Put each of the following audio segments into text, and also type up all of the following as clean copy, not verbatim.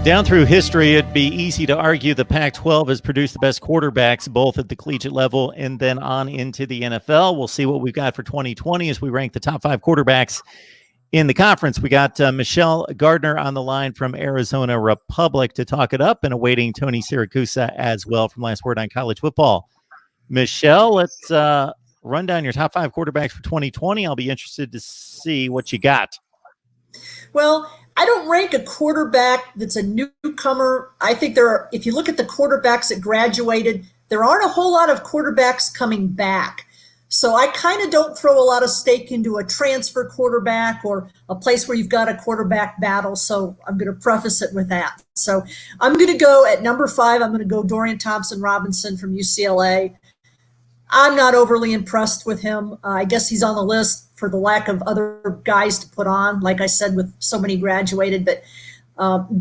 Down through history, it'd be easy to argue the Pac-12 has produced the best quarterbacks, both at the collegiate level and then on into the NFL. We'll see what we've got for 2020 as we rank the top 5 quarterbacks in the conference. We got Michelle Gardner on the line from Arizona Republic to talk it up, and awaiting Tony Siracusa as well from Last Word on College Football. Michelle, let's run down your top 5 quarterbacks for 2020. I'll be interested to see what you got. Well, I don't rank a quarterback that's a newcomer. I think if you look at the quarterbacks that graduated, there aren't a whole lot of quarterbacks coming back. So I kind of don't throw a lot of stake into a transfer quarterback or a place where you've got a quarterback battle. So I'm going to preface it with that. So I'm going to go at number 5. I'm going to go Dorian Thompson-Robinson from UCLA. I'm not overly impressed with him. I guess he's on the list for the lack of other guys to put on, like I said, with so many graduated, but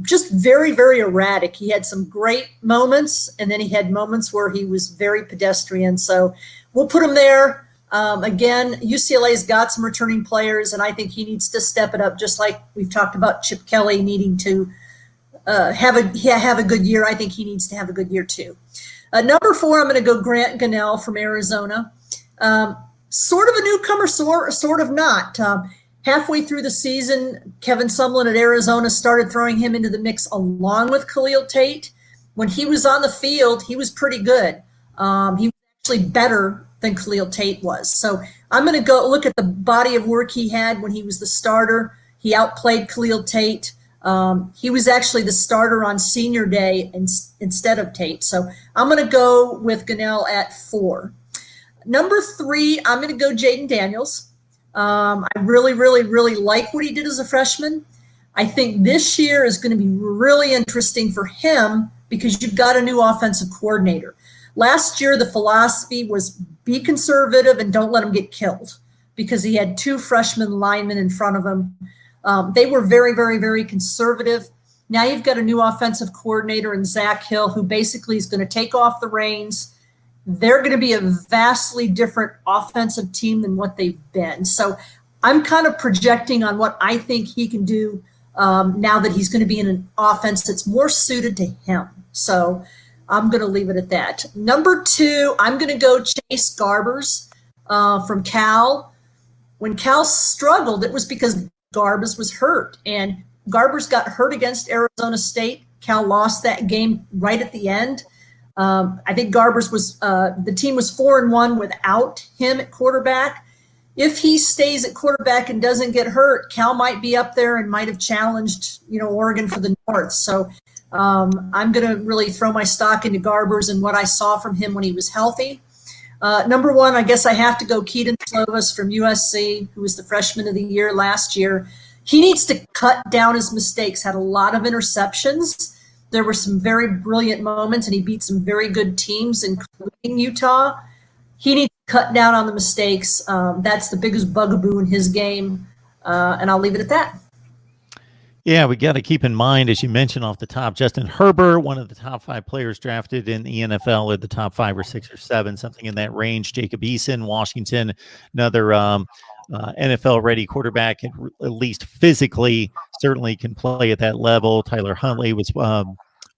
just very, very erratic. He had some great moments, and then he had moments where he was very pedestrian. So we'll put him there. Again, UCLA's got some returning players, and I think he needs to step it up, just like we've talked about Chip Kelly needing to have a good year. I think he needs to have a good year too. Number 4, I'm going to go Grant Gunnell from Arizona. Sort of a newcomer, sort of not. Halfway through the season, Kevin Sumlin at Arizona started throwing him into the mix along with Khalil Tate. When he was on the field, he was pretty good. He was actually better than Khalil Tate was. So I'm going to go look at the body of work he had when he was the starter. He outplayed Khalil Tate. He was actually the starter on senior day instead of Tate. So I'm going to go with Gunnell at 4. Number 3, I'm going to go Jaden Daniels. I really, really, really like what he did as a freshman. I think this year is going to be really interesting for him because you've got a new offensive coordinator. Last year, the philosophy was be conservative and don't let him get killed because he had 2 freshman linemen in front of him. They were very, very, very conservative. Now you've got a new offensive coordinator in Zach Hill who basically is going to take off the reins. They're going to be a vastly different offensive team than what they've been. So I'm kind of projecting on what I think he can do now that he's going to be in an offense that's more suited to him. So I'm going to leave it at that. Number 2, I'm going to go Chase Garbers from Cal. When Cal struggled, it was because Garbers was hurt. And Garbers got hurt against Arizona State. Cal lost that game right at the end. I think Garbers was the team was 4-1 without him at quarterback. If he stays at quarterback and doesn't get hurt, Cal might be up there and might have challenged, Oregon for the North. So I'm going to really throw my stock into Garbers and what I saw from him when he was healthy. Number 1, I guess I have to go Keaton Slovis from USC, who was the freshman of the year last year. He needs to cut down his mistakes, had a lot of interceptions. There were some very brilliant moments, and he beat some very good teams, including Utah. He needs to cut down on the mistakes. That's the biggest bugaboo in his game, and I'll leave it at that. Yeah, we got to keep in mind, as you mentioned off the top, Justin Herbert, one of the top 5 players drafted in the NFL, at the top 5 or 6 or 7, something in that range. Jacob Eason, Washington, another NFL-ready quarterback, at least physically, certainly can play at that level. Tyler Huntley was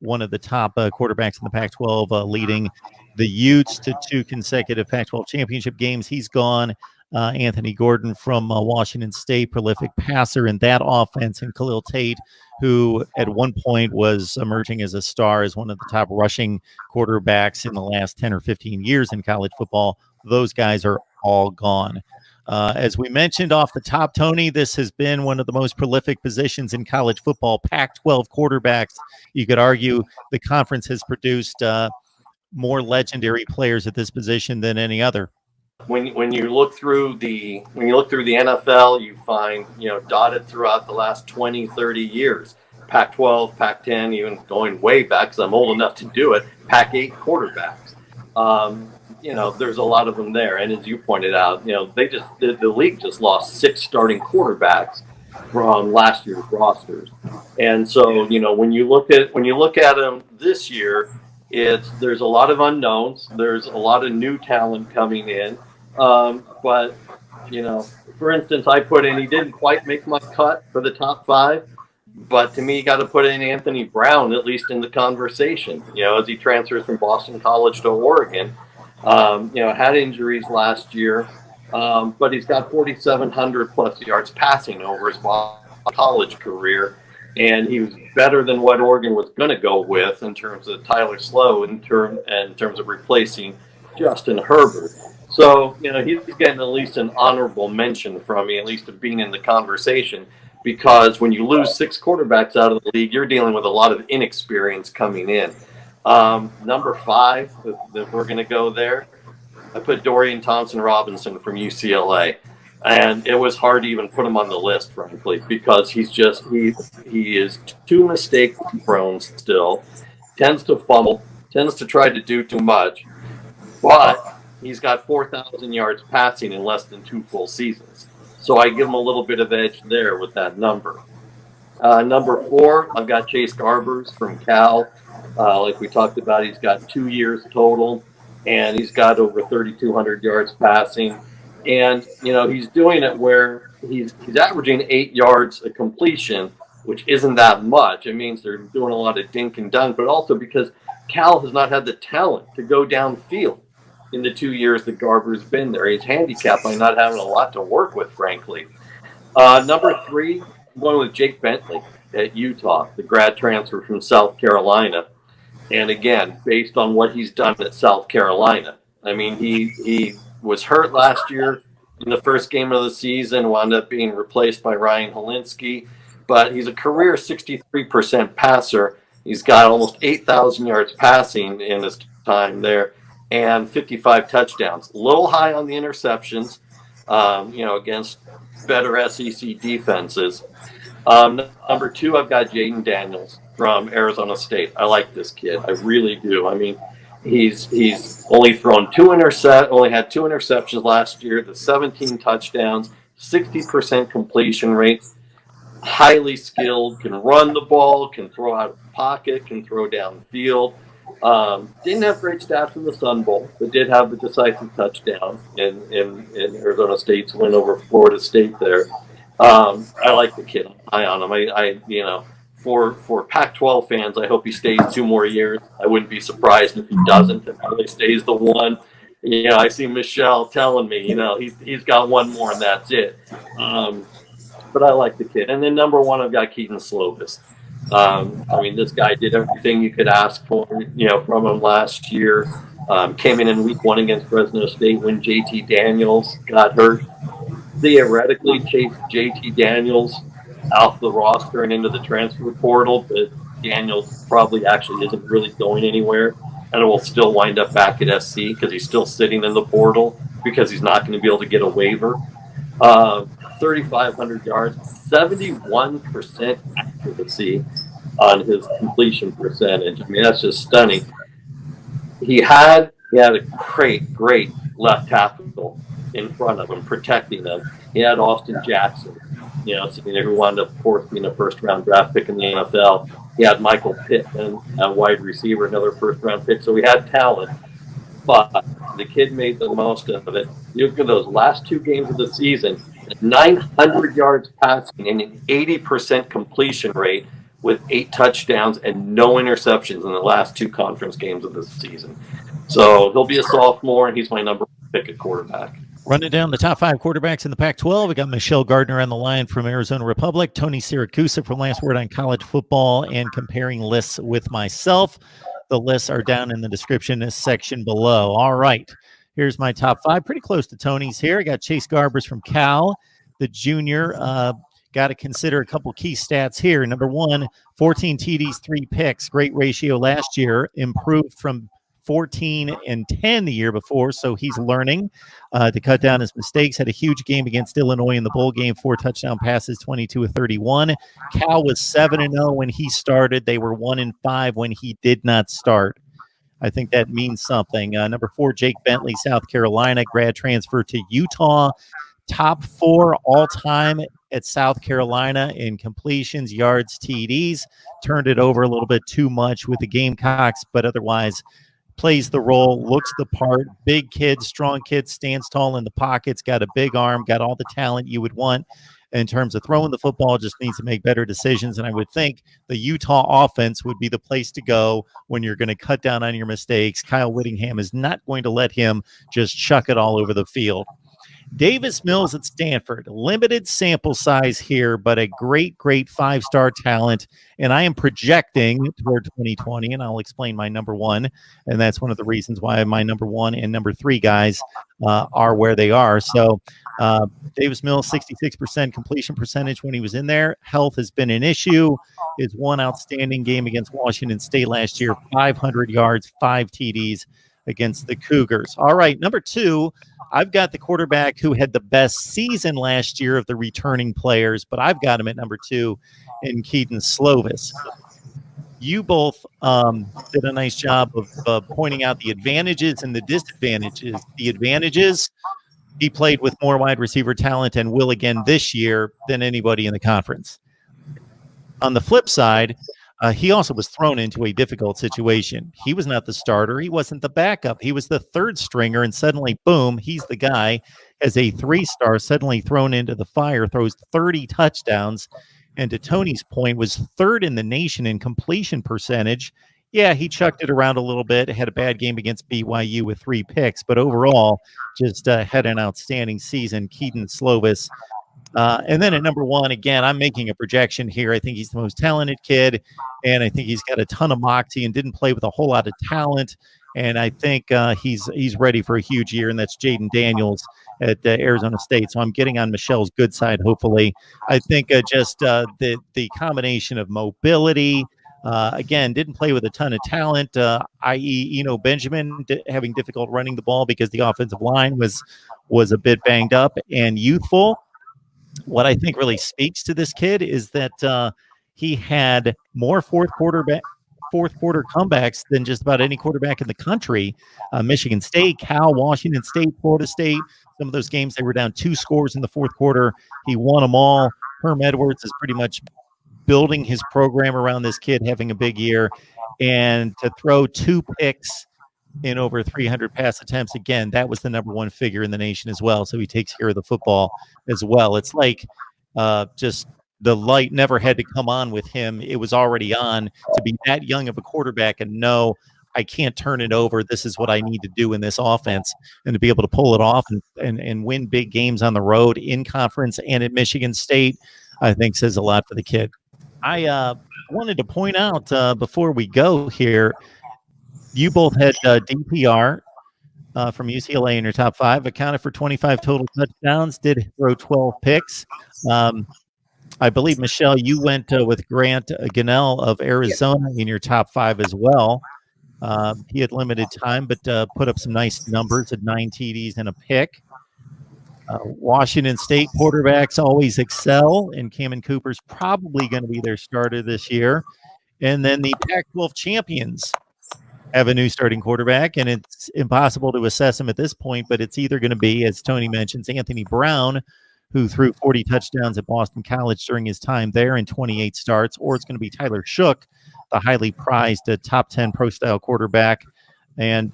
one of the top quarterbacks in the Pac-12, leading the Utes to 2 consecutive Pac-12 championship games. He's gone. Anthony Gordon from Washington State, prolific passer in that offense, and Khalil Tate, who at one point was emerging as a star, as one of the top rushing quarterbacks in the last 10 or 15 years in college football. Those guys are all gone. As we mentioned off the top, Tony, this has been one of the most prolific positions in college football. Pac-12 quarterbacks, you could argue the conference has produced more legendary players at this position than any other. When you look through the NFL, you find, dotted throughout the last 20, 30 years, Pac-12, Pac-10, even going way back, because I'm old enough to do it, Pac-8 quarterbacks. There's a lot of them there. And as you pointed out, the league just lost 6 starting quarterbacks from last year's rosters. And so, when you look at them this year, there's a lot of unknowns. There's a lot of new talent coming in. But, for instance, I put in, he didn't quite make my cut for the top 5, But to me, you got to put in Anthony Brown at least in the conversation. As he transfers from Boston College to Oregon, had injuries last year, but he's got 4,700 plus yards passing over his college career, and he was better than what Oregon was going to go with in terms of Tyler Slow in terms of replacing Justin Herbert. So he's getting at least an honorable mention from me, at least of being in the conversation. Because when you lose 6 quarterbacks out of the league, you're dealing with a lot of inexperience coming in. Number 5, if we're going to go there, I put Dorian Thompson-Robinson from UCLA. And it was hard to even put him on the list, frankly, because he is too mistake prone still, tends to fumble, tends to try to do too much, but he's got 4,000 yards passing in less than 2 full seasons. So I give him a little bit of edge there with that number. Number 4, I've got Chase Garbers from Cal. Like we talked about, he's got 2 years total, and he's got over 3,200 yards passing. And, he's doing it where he's averaging 8 yards a completion, which isn't that much. It means they're doing a lot of dink and dunk, but also because Cal has not had the talent to go downfield in the 2 years that Garber's been there. He's handicapped by not having a lot to work with, frankly. Number 3, I'm going with Jake Bentley at Utah, the grad transfer from South Carolina. And again, based on what he's done at South Carolina. I mean, he was hurt last year in the first game of the season, wound up being replaced by Ryan Helinski, but he's a career 63% passer. He's got almost 8,000 yards passing in his time there, and 55 touchdowns. A little high on the interceptions, against better SEC defenses. Number 2, I've got Jaden Daniels from Arizona State. I like this kid. I really do. I mean, he's only had 2 interceptions last year, the 17 touchdowns, 60% completion rate, highly skilled, can run the ball, can throw out of the pocket, can throw downfield. Didn't have great stats in the Sun Bowl, but did have the decisive touchdown in Arizona State's win over Florida State there. I like the kid. I'm high on him. For Pac-12 fans, I hope he stays 2 more years. I wouldn't be surprised if he doesn't. If he only stays the 1. I see Michelle telling me, he's got 1 more and that's it. But I like the kid. And then number 1, I've got Keaton Slovis. This guy did everything you could ask for, from him last year. Came in week 1 against Fresno State when JT Daniels got hurt. Theoretically, chased JT Daniels off the roster and into the transfer portal, but Daniels probably actually isn't really going anywhere, and will still wind up back at SC because he's still sitting in the portal because he's not going to be able to get a waiver. 3,500 yards, 71% accuracy on his completion percentage. I mean, that's just stunning. He had a great left tackle in front of him, protecting them. He had Austin Jackson, who wound up, of course, being a first-round draft pick in the NFL. He had Michael Pittman, a wide receiver, another first-round pick. So he had talent, but the kid made the most of it. You look at those last 2 games of the season, 900 yards passing and an 80% completion rate with 8 touchdowns and no interceptions in the last 2 conference games of the season. So he'll be a sophomore, and he's my number 1 pick at quarterback. Running down the top 5 quarterbacks in the Pac-12, we got Michelle Gardner on the line from Arizona Republic, Tony Siracusa from Last Word on College Football, and comparing lists with myself. The lists are down in the description section below. All right, here's my top 5. Pretty close to Tony's here. I got Chase Garbers from Cal, the junior. Got to consider a couple key stats here. Number 1, 14 TDs, 3 picks. Great ratio last year. Improved from 14 and 10 the year before, so he's learning to cut down his mistakes. Had a huge game against Illinois in the bowl game, 4 touchdown passes, 22 of 31. Cal was 7-0 when he started. They were 1-5 when he did not start. I think that means something. Number 4, Jake Bentley, South Carolina, grad transfer to Utah. Top 4 all-time at South Carolina in completions, yards, TDs. Turned it over a little bit too much with the Gamecocks, but otherwise plays the role, looks the part. Big kid, strong kid, stands tall in the pockets, got a big arm, got all the talent you would want in terms of throwing the football, just needs to make better decisions. And I would think the Utah offense would be the place to go when you're going to cut down on your mistakes. Kyle Whittingham is not going to let him just chuck it all over the field. Davis Mills at Stanford, limited sample size here, but a great, great five-star talent. And I am projecting toward 2020, and I'll explain my number one. And that's one of the reasons why my number one and number three guys are where they are. So Davis Mills, 66% completion percentage when he was in there. Health has been an issue. His one outstanding game against Washington State last year, 500 yards, 5 TDs against the Cougars. All right, number two, I've got the quarterback who had the best season last year of the returning players, but I've got him at number two in Keaton Slovis. You both did a nice job of pointing out the advantages and the disadvantages. The advantages, he played with more wide receiver talent and will again this year than anybody in the conference. On the flip side, he also was thrown into a difficult situation. He was not the starter. He wasn't the backup. He was the third stringer, and suddenly, boom, he's the guy as a 3-star suddenly thrown into the fire, throws 30 touchdowns, and to Tony's point, was third in the nation in completion percentage. Yeah, he chucked it around a little bit, had a bad game against BYU with 3 picks, but overall just had an outstanding season. Keaton Slovis. And then at number one, again, I'm making a projection here. I think he's the most talented kid, and I think he's got a ton of moxie and didn't play with a whole lot of talent. And I think he's ready for a huge year, and that's Jaden Daniels at Arizona State. So I'm getting on Michelle's good side, hopefully. I think just the combination of mobility, again, didn't play with a ton of talent, i.e. Eno Benjamin having difficult running the ball because the offensive line was a bit banged up and youthful. What I think really speaks to this kid is that he had more fourth quarter comebacks than just about any quarterback in the country. Michigan State, Cal, Washington State, Florida State, some of those games they were down 2 scores in the fourth quarter. He won them all. Herm Edwards is pretty much building his program around this kid having a big year. And to throw 2 picks in over 300 pass attempts, again, that was the number one figure in the nation as well. So he takes care of the football as well. It's like just the light never had to come on with him. It was already on. To be that young of a quarterback and know I can't turn it over. This is what I need to do in this offense, and to be able to pull it off and win big games on the road in conference and at Michigan State, I think says a lot for the kid. I wanted to point out before we go here, you both had DPR from UCLA in your top 5, accounted for 25 total touchdowns, did throw 12 picks. I believe, Michelle, you went with Grant Gunnell of Arizona in your top 5 as well. He had limited time, but put up some nice numbers at 9 TDs and a pick. Washington State quarterbacks always excel, and Cameron Cooper's probably going to be their starter this year. And then the Pac-12 champions have a new starting quarterback, and it's impossible to assess him at this point, but it's either going to be, as Tony mentions, Anthony Brown, who threw 40 touchdowns at Boston College during his time there in 28 starts, or it's going to be Tyler Shook, the highly prized top 10 pro-style quarterback. And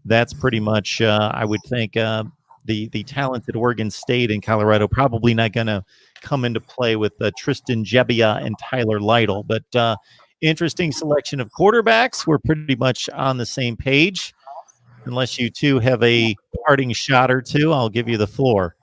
that's pretty much, I would think, the talent at Oregon State and Colorado probably not going to come into play with Tristan Gebbia and Tyler Lytle. But interesting selection of quarterbacks. We're pretty much on the same page. Unless you two have a parting shot or two, I'll give you the floor.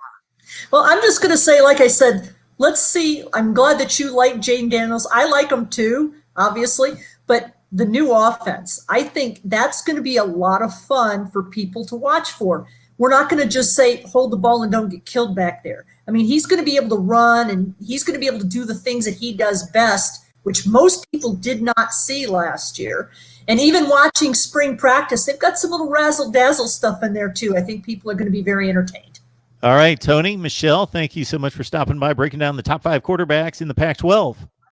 Well, I'm just going to say, like I said, let's see. I'm glad that you like Jaden Daniels. I like him too, obviously. But the new offense, I think that's going to be a lot of fun for people to watch for. We're not going to just say, hold the ball and don't get killed back there. I mean, he's going to be able to run, and he's going to be able to do the things that he does best, which most people did not see last year. And even watching spring practice, they've got some little razzle-dazzle stuff in there too. I think people are going to be very entertained. All right, Tony, Michelle, thank you so much for stopping by, breaking down the top 5 quarterbacks in the Pac-12.